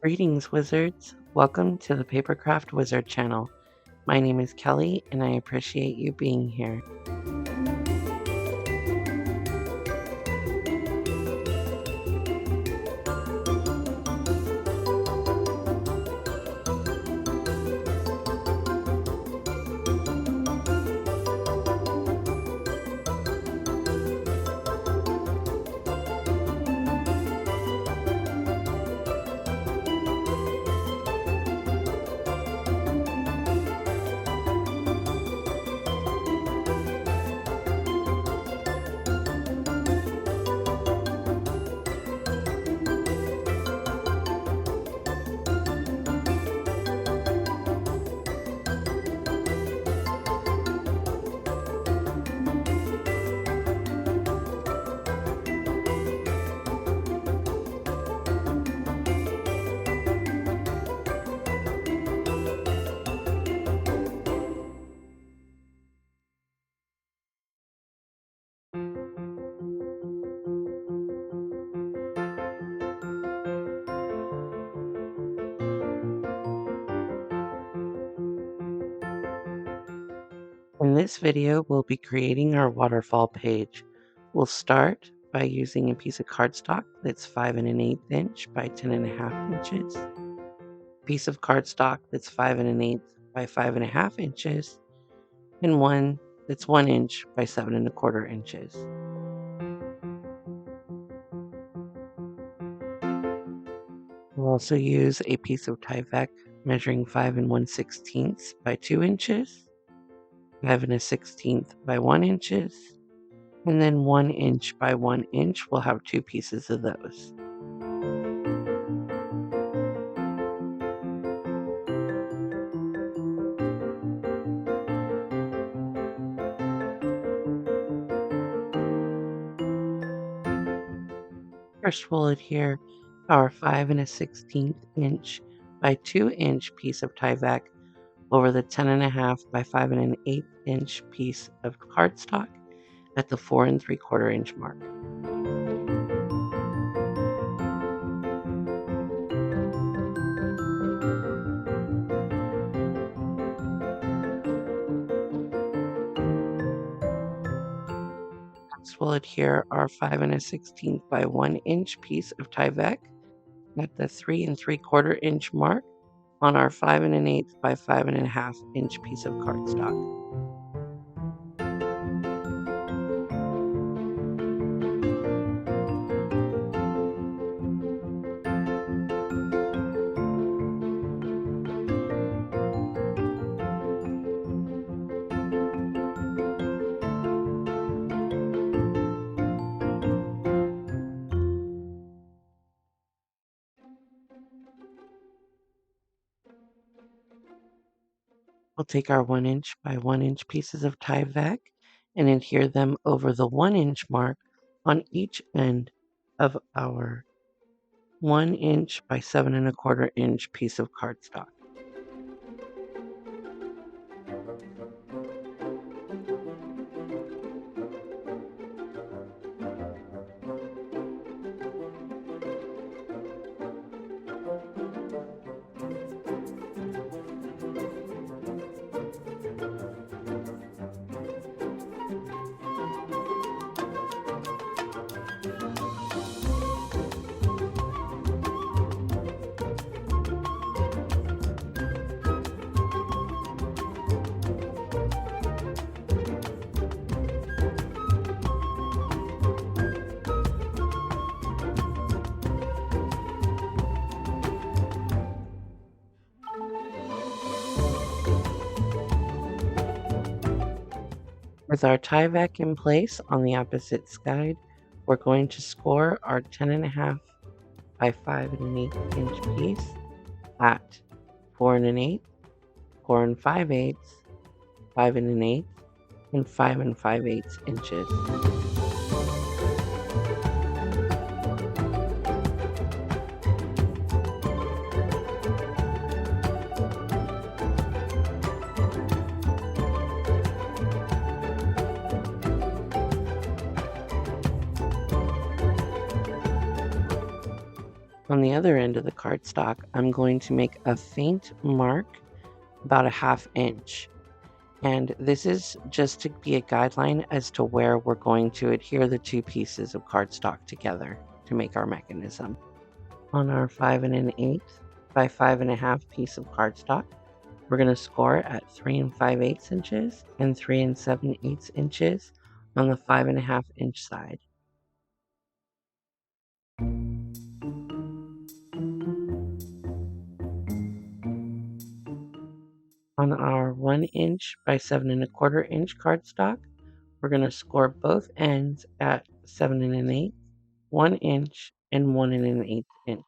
Greetings, wizards. Welcome to the Papercraft Wizard channel. My name is Kelly, and I appreciate you being here. In this video, we'll be creating our waterfall page. We'll start by using a piece of cardstock that's 5 1/8 inch by 10.5 inches, a piece of cardstock that's 5 1/8 by 5.5 inches, and one that's 1 inch by 7.25 inches. We'll also use a piece of tyvek measuring 5 1/16 by 2 inches, 5 1/16 by 1 inches, and then 1 inch by 1 inch. We'll have 2 pieces of those. First, we'll adhere our 5 1/16 inch by 2 inch piece of tyvek over the 10.5 by 5 1/8 inch piece of cardstock at the 4 3/4 inch mark. Next, we'll adhere our 5 1/16 by 1 inch piece of tyvek at the 3 3/4 inch mark on our 5 1/8 by 5.5 inch piece of cardstock. We'll take our 1 inch by 1 inch pieces of tyvek and adhere them over the 1 inch mark on each end of our 1 inch by 7.25 inch piece of cardstock. With our tyvek in place on the opposite side, we're going to score our 10.5 by 5 1/8 inch piece at 4 1/8, 4 5/8, 5 1/8, and 5 5/8 inches. On the other end of the cardstock, I'm going to make a faint mark about a 1/2 inch. And this is just to be a guideline as to where we're going to adhere the two pieces of cardstock together to make our mechanism. On our 5 1/8 by 5 1/2 piece of cardstock, we're going to score at 3 5/8 inches and 3 7/8 inches on the 5 1/2 inch side. On our 1 inch by 7 1/4 inch cardstock, we're going to score both ends at 7 1/8, 1 inch, and 1 1/8 inch.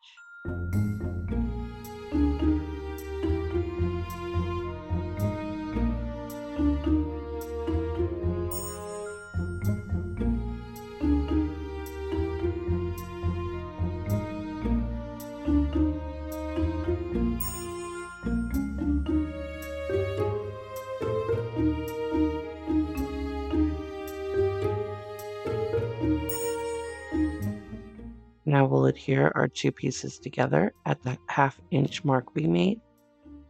Now we'll adhere our two pieces together at the 1/2 inch mark we made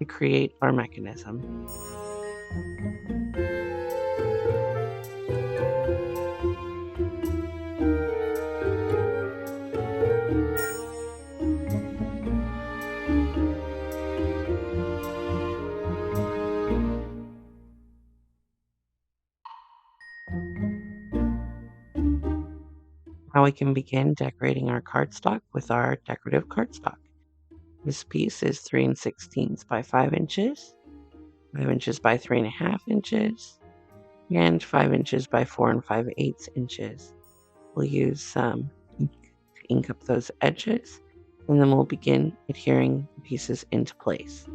to create our mechanism. Now we can begin decorating our cardstock with our decorative cardstock. This piece is 3 16 by 5 inches, 5 inches by 3 1/2 inches, and 5 inches by 4 5/8 inches. We'll use some ink to ink up those edges, and then we'll begin adhering the pieces into place.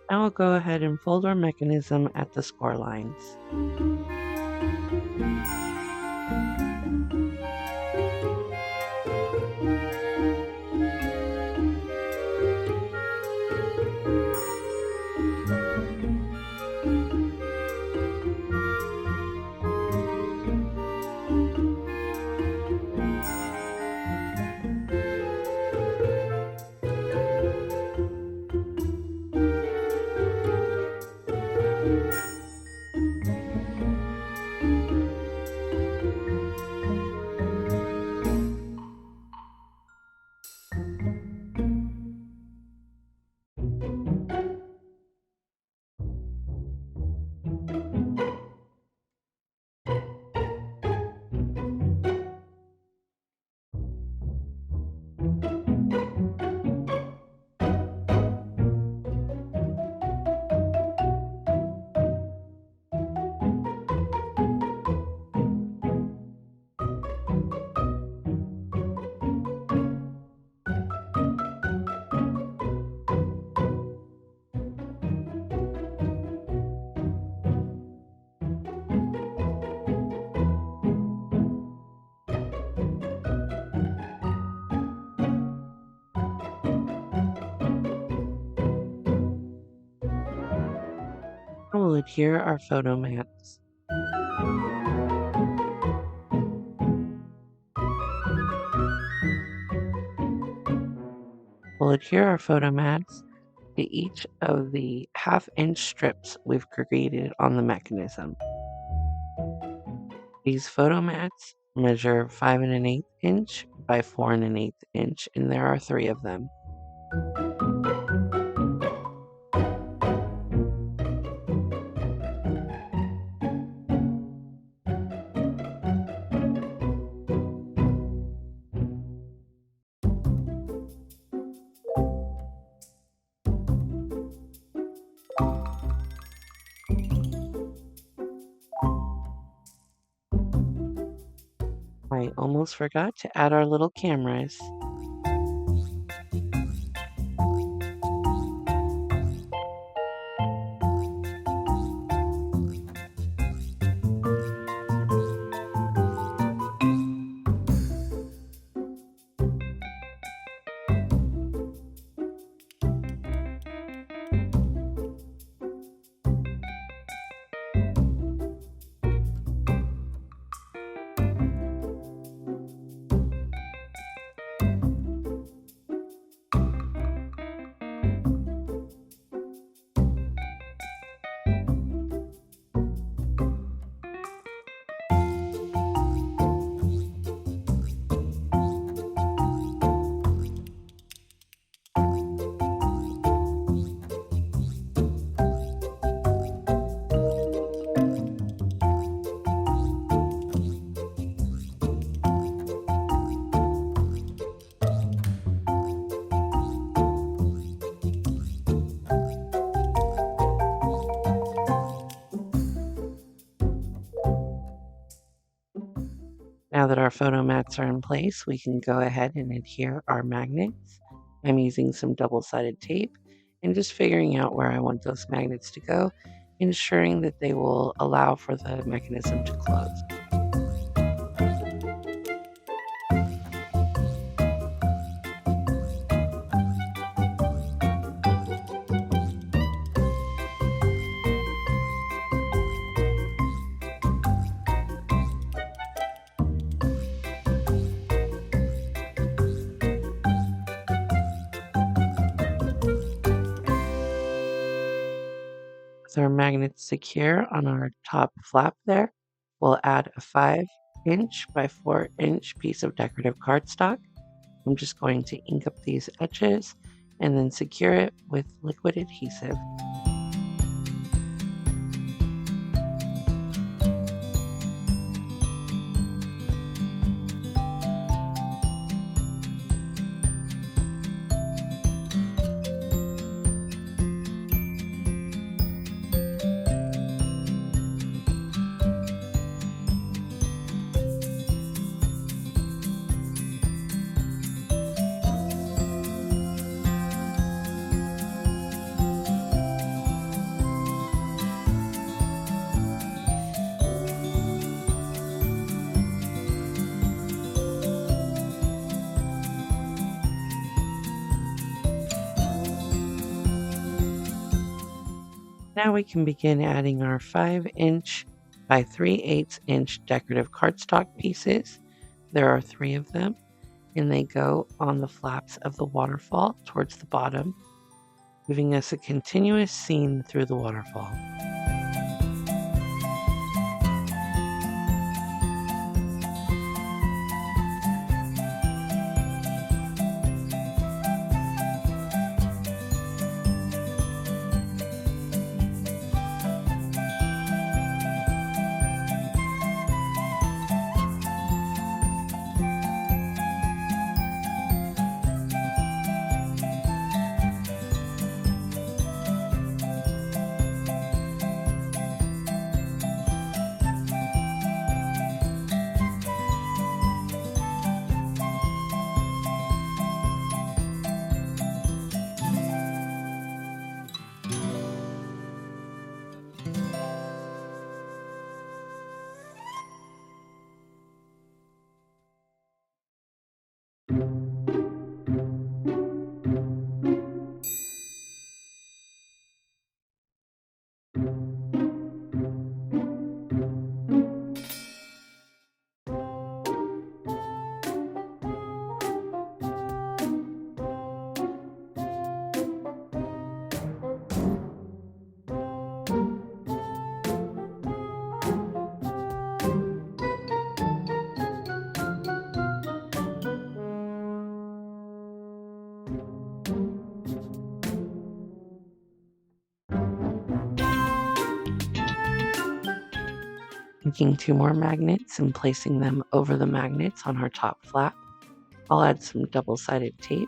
Now we'll go ahead and fold our mechanism at the score lines. We'll adhere our photo mats. We'll adhere our photo mats to each of the half-inch strips we've created on the mechanism. These photo mats measure 5 and an eighth inch by 4 and an eighth inch, and there are 3 of them. I almost forgot to add our little cameras. Now that our photo mats are in place, we can go ahead and adhere our magnets. I'm using some double-sided tape and just figuring out where I want those magnets to go, ensuring that they will allow for the mechanism to close. With our magnets secure on our top flap there, we'll add a 5-inch by 4-inch piece of decorative cardstock. I'm just going to ink up these edges and then secure it with liquid adhesive. Now we can begin adding our 5-inch by 3/8 inch decorative cardstock pieces. There are 3 of them, and they go on the flaps of the waterfall towards the bottom, giving us a continuous scene through the waterfall. Taking 2 more magnets and placing them over the magnets on our top flap, I'll add some double-sided tape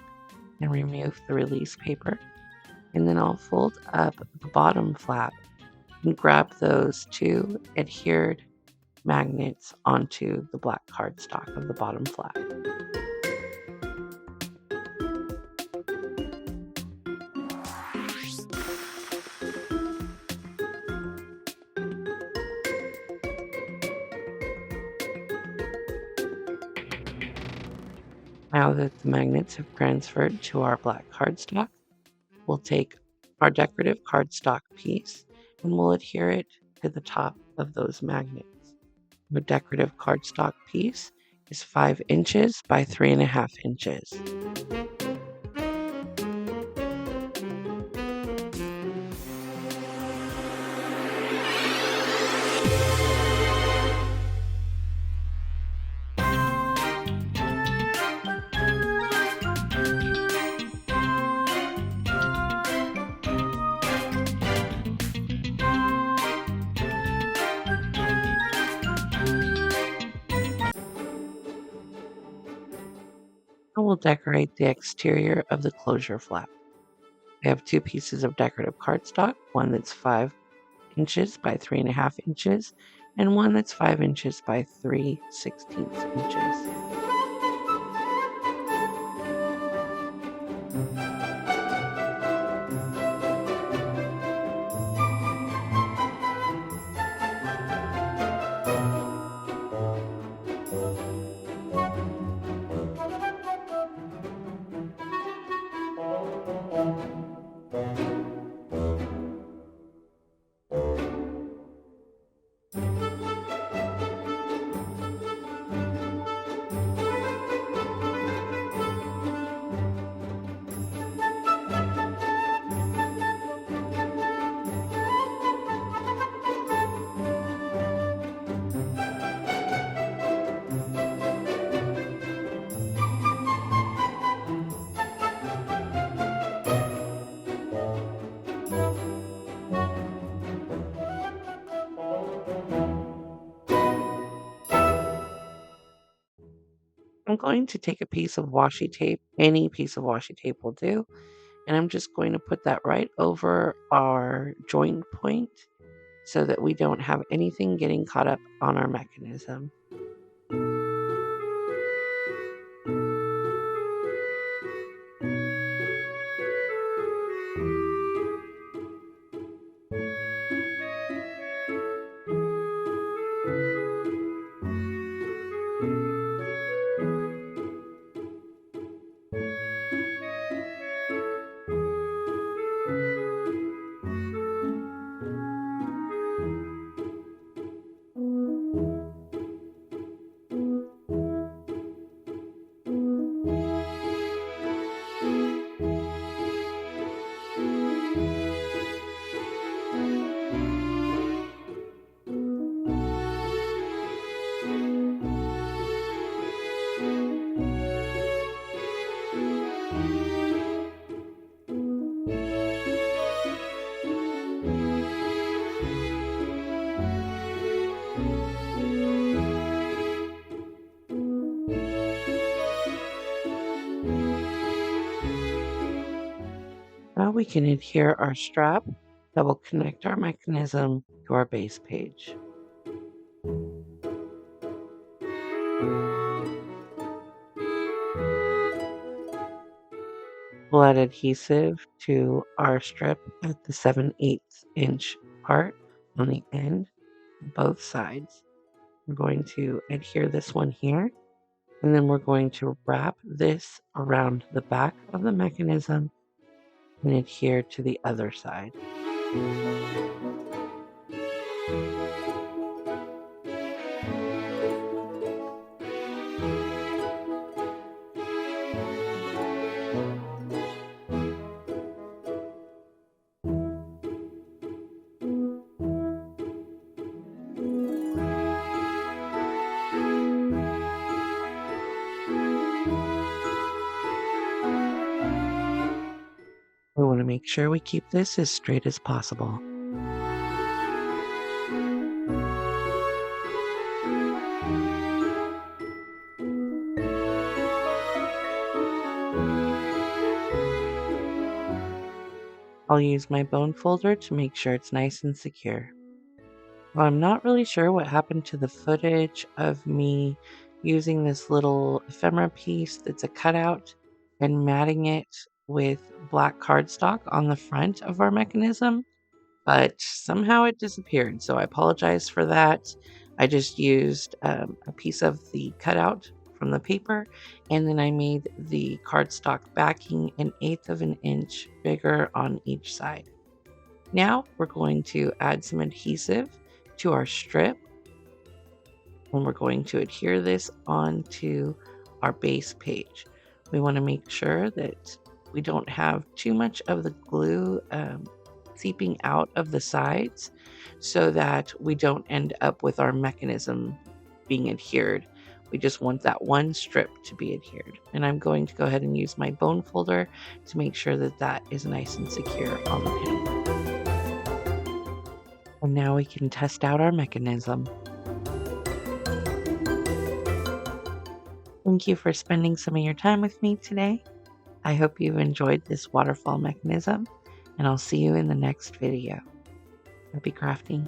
and remove the release paper. And then I'll fold up the bottom flap and grab those 2 adhered magnets onto the black cardstock of the bottom flap. Now that the magnets have transferred to our black cardstock, we'll take our decorative cardstock piece and we'll adhere it to the top of those magnets. The decorative cardstock piece is 5 inches by 3.5 inches. I will decorate the exterior of the closure flap. I have 2 pieces of decorative cardstock, one that's 5 inches by 3.5 inches, and one that's 5 inches by 3/16 inches. I'm going to take a piece of washi tape, any piece of washi tape will do, and I'm just going to put that right over our joint point so that we don't have anything getting caught up on our mechanism. Now we can adhere our strap that will connect our mechanism to our base page. We'll add adhesive to our strip at the 7/8 inch part on the end, both sides. We're going to adhere this one here, and then we're going to wrap this around the back of the mechanism and adhere to the other side. We want to make sure we keep this as straight as possible. I'll use my bone folder to make sure it's nice and secure. Well, I'm not really sure what happened to the footage of me using this little ephemera piece that's a cutout and matting it with black cardstock on the front of our mechanism, but somehow it disappeared. So I apologize for that. I just used a piece of the cutout from the paper, and then I made the cardstock backing 1/8 of an inch bigger on each side. Now we're going to add some adhesive to our strip, and we're going to adhere this onto our base page. We want to make sure that we don't have too much of the glue seeping out of the sides so that we don't end up with our mechanism being adhered. We just want that one strip to be adhered. And I'm going to go ahead and use my bone folder to make sure that that is nice and secure on the panel. And now we can test out our mechanism. Thank you for spending some of your time with me today. I hope you've enjoyed this waterfall mechanism, and I'll see you in the next video. Happy crafting.